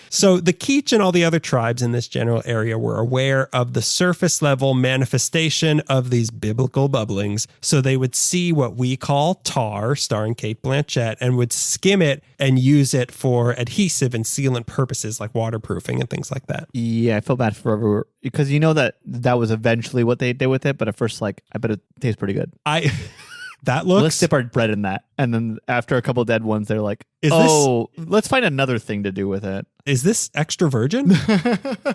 So the Keech and all the other tribes in this general area were aware of the surface level manifestation of these biblical bubblings. So they would see what we call tar, starring Cate Blanchett, and would skim it and use it for adhesive and sealant purposes like waterproofing and things like that. Yeah, I feel bad for everyone because you know that was eventually what they did with it, but at first, like, I bet it tastes pretty good. Let's dip our bread in that. And then after a couple dead ones, they're like, let's find another thing to do with it. Is this extra virgin?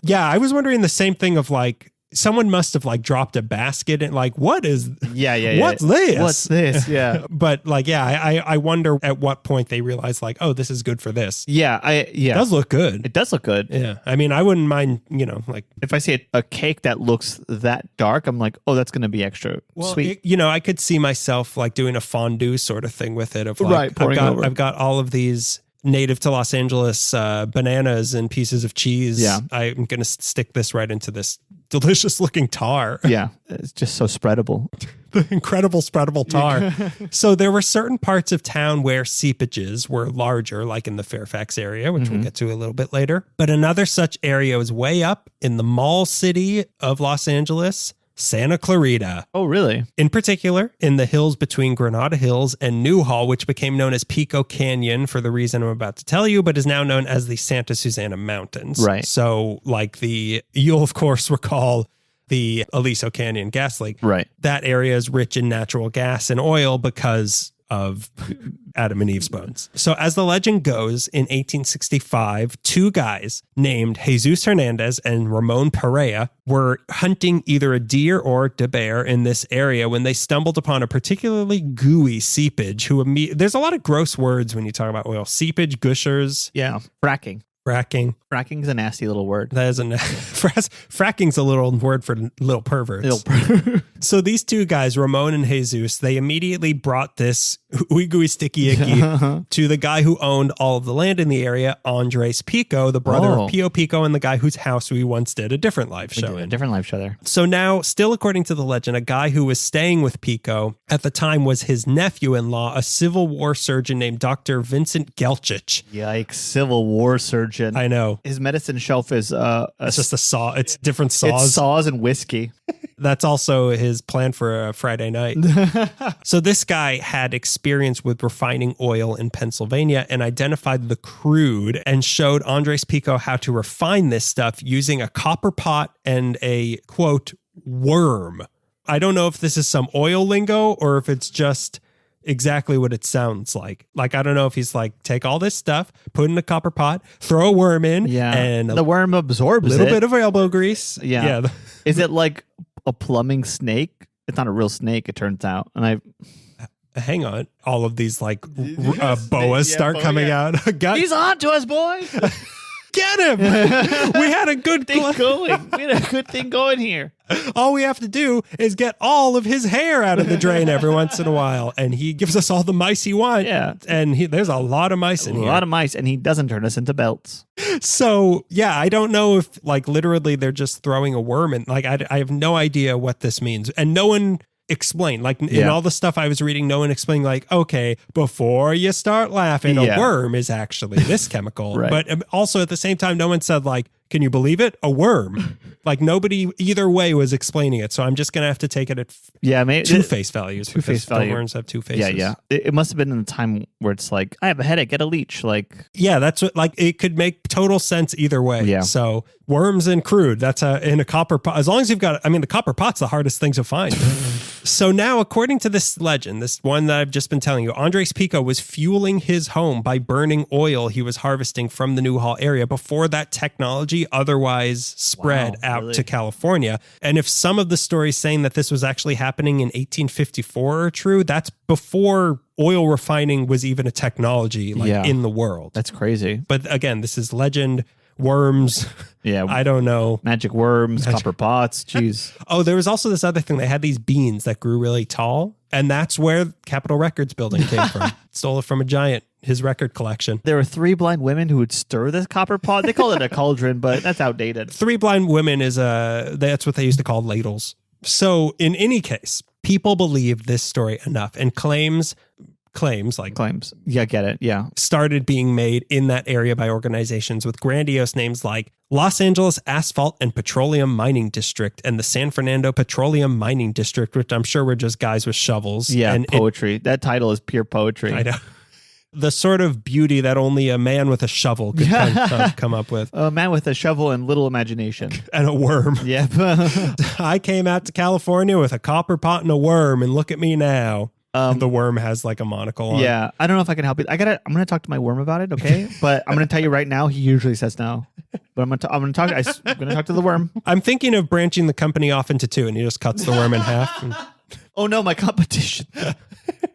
Yeah, I was wondering the same thing of like, someone must have like dropped a basket and like, what's this? What's this? Yeah. But like, yeah, I wonder at what point they realize like, oh, this is good for this. Yeah. It does look good. It does look good. Yeah. I mean, I wouldn't mind, like if I see a cake that looks that dark, I'm like, oh, that's going to be extra sweet. I could see myself like doing a fondue sort of thing with it of like, I've got all of these native to Los Angeles bananas and pieces of cheese. Yeah. I'm going to stick this right into this delicious looking tar. Yeah. It's just so spreadable. The incredible spreadable tar. So there were certain parts of town where seepages were larger, like in the Fairfax area, which we'll get to a little bit later. But another such area was way up in the mall city of Los Angeles, Santa Clarita. Oh, really? In particular, in the hills between Granada Hills and Newhall, which became known as Pico Canyon for the reason I'm about to tell you, but is now known as the Santa Susana Mountains. Right. So like you'll of course recall the Aliso Canyon gas leak. Right. That area is rich in natural gas and oil because of Adam and Eve's bones. So as the legend goes, in 1865, two guys named Jesus Hernandez and Ramon Perea were hunting either a deer or a bear in this area when they stumbled upon a particularly gooey seepage. There's a lot of gross words when you talk about oil. Seepage, gushers. Yeah. Fracking. Fracking's a nasty little word. That is fracking's a little word for little perverts. So these two guys, Ramon and Jesus, they immediately brought this ooey sticky icky to the guy who owned all of the land in the area, Andres Pico, the brother of Pio Pico, and the guy whose house we once did a different live show in. A different live show there. So now, still according to the legend, a guy who was staying with Pico at the time was his nephew-in-law, a Civil War surgeon named Dr. Vincent Gelchich. Yikes, Civil War surgeon. I know. His medicine shelf is it's just a saw. It's different saws. It's saws and whiskey. That's also his plan for a Friday night. So this guy had experience with refining oil in Pennsylvania and identified the crude and showed Andres Pico how to refine this stuff using a copper pot and a, quote, worm. I don't know if this is some oil lingo or if it's just exactly what it sounds like. Like, I don't know if he's like, take all this stuff, put in a copper pot, throw a worm in, and the worm absorbs a little bit of elbow grease. Yeah. Is it like a plumbing snake? It's not a real snake, it turns out. And hang on, all of these like boas start coming out. He's on to us, boys. Get him! We had a good thing going. We had a good thing going here. All we have to do is get all of his hair out of the drain every once in a while, and he gives us all the mice he wants. Yeah, and there's a lot of mice in here. A lot of mice, and he doesn't turn us into belts. So yeah, I don't know if like literally they're just throwing a worm in. Like I have no idea what this means, and no one explain like in all the stuff I was reading, no one explained like, okay, before you start laughing, a worm is actually this chemical. Right. But also at the same time, no one said like, can you believe it? A worm. Like nobody either way was explaining it. So I'm just going to have to take it at two face values. Two face value. Worms have two faces. Yeah. It must have been in the time where it's like, I have a headache, get a leech. Like, yeah, that's what, like, it could make total sense either way. Yeah. So worms and crude, that's in a copper pot. As long as you've got, the copper pot's the hardest thing to find. So now, according to this legend, this one that I've just been telling you, Andres Pico was fueling his home by burning oil he was harvesting from the Newhall area before that technology otherwise spread out to California. And if some of the stories saying that this was actually happening in 1854 are true, that's before oil refining was even a technology in the world. That's crazy. But again, this is legend. Worms. Yeah. I don't know. Magic worms, copper pots. Jeez. Oh, there was also this other thing. They had these beans that grew really tall. And that's where Capitol Records building came from. Stole it from a giant, his record collection. There were 3 blind women who would stir this copper pot. They call it a cauldron, but that's outdated. 3 blind women that's what they used to call ladles. So in any case, people believed this story enough and claims claims. Yeah, get it. Yeah. Started being made in that area by organizations with grandiose names like Los Angeles Asphalt and Petroleum Mining District and the San Fernando Petroleum Mining District, which I'm sure were just guys with shovels. Yeah, and poetry. That title is pure poetry. I know. The sort of beauty that only a man with a shovel could come up with. A man with a shovel and little imagination. And a worm. Yep. I came out to California with a copper pot and a worm, and look at me now. The worm has like a monocle on. Yeah, I don't know if I can help you. I'm gonna talk to my worm about it, okay? But I'm gonna tell you right now, he usually says no. But I'm gonna talk to the worm. I'm thinking of branching the company off into two, and he just cuts the worm in half. Oh no, my competition.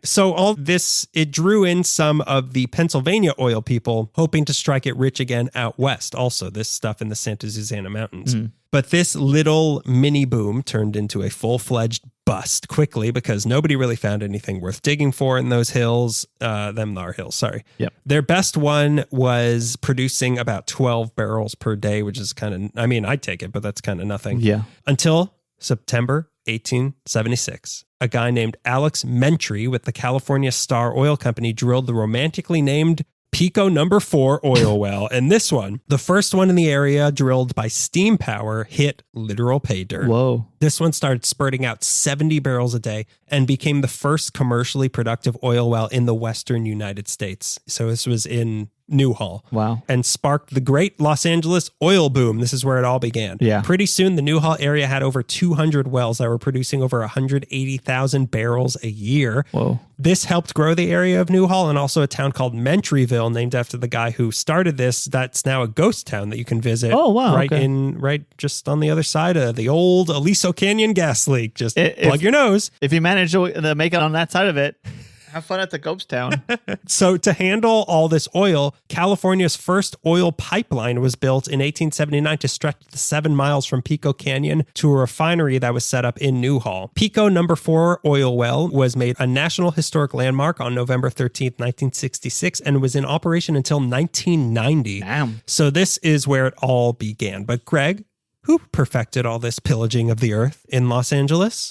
So all this, it drew in some of the Pennsylvania oil people hoping to strike it rich again out west. Also, this stuff in the Santa Susana Mountains. But this little mini boom turned into a full-fledged bust quickly because nobody really found anything worth digging for in those hills. Sorry. Yep. Their best one was producing about 12 barrels per day, which is kind of, I'd take it, but that's kind of nothing. Yeah. Until September 1876. A guy named Alex Mentry with the California Star Oil Company drilled the romantically named Pico number 4 oil well. And this one, the first one in the area drilled by steam power, hit literal pay dirt. Whoa. This one started spurting out 70 barrels a day and became the first commercially productive oil well in the western United States. So this was in Newhall. Wow. And sparked the great Los Angeles oil boom. This is where it all began. Yeah. Pretty soon, the Newhall area had over 200 wells that were producing over 180,000 barrels a year. Whoa. This helped grow the area of Newhall and also a town called Mentryville, named after the guy who started this. That's now a ghost town that you can visit. Oh, wow. Right just on the other side of the old Aliso Canyon gas leak. Just plug your nose. If you manage to make it on that side of it, have fun at the ghost town. So to handle all this oil, California's first oil pipeline was built in 1879 to stretch the 7 miles from Pico Canyon to a refinery that was set up in Newhall. Pico number 4 oil well was made a National Historic Landmark on November 13th, 1966, and was in operation until 1990. Damn. So this is where it all began. But Greg, who perfected all this pillaging of the earth in Los Angeles?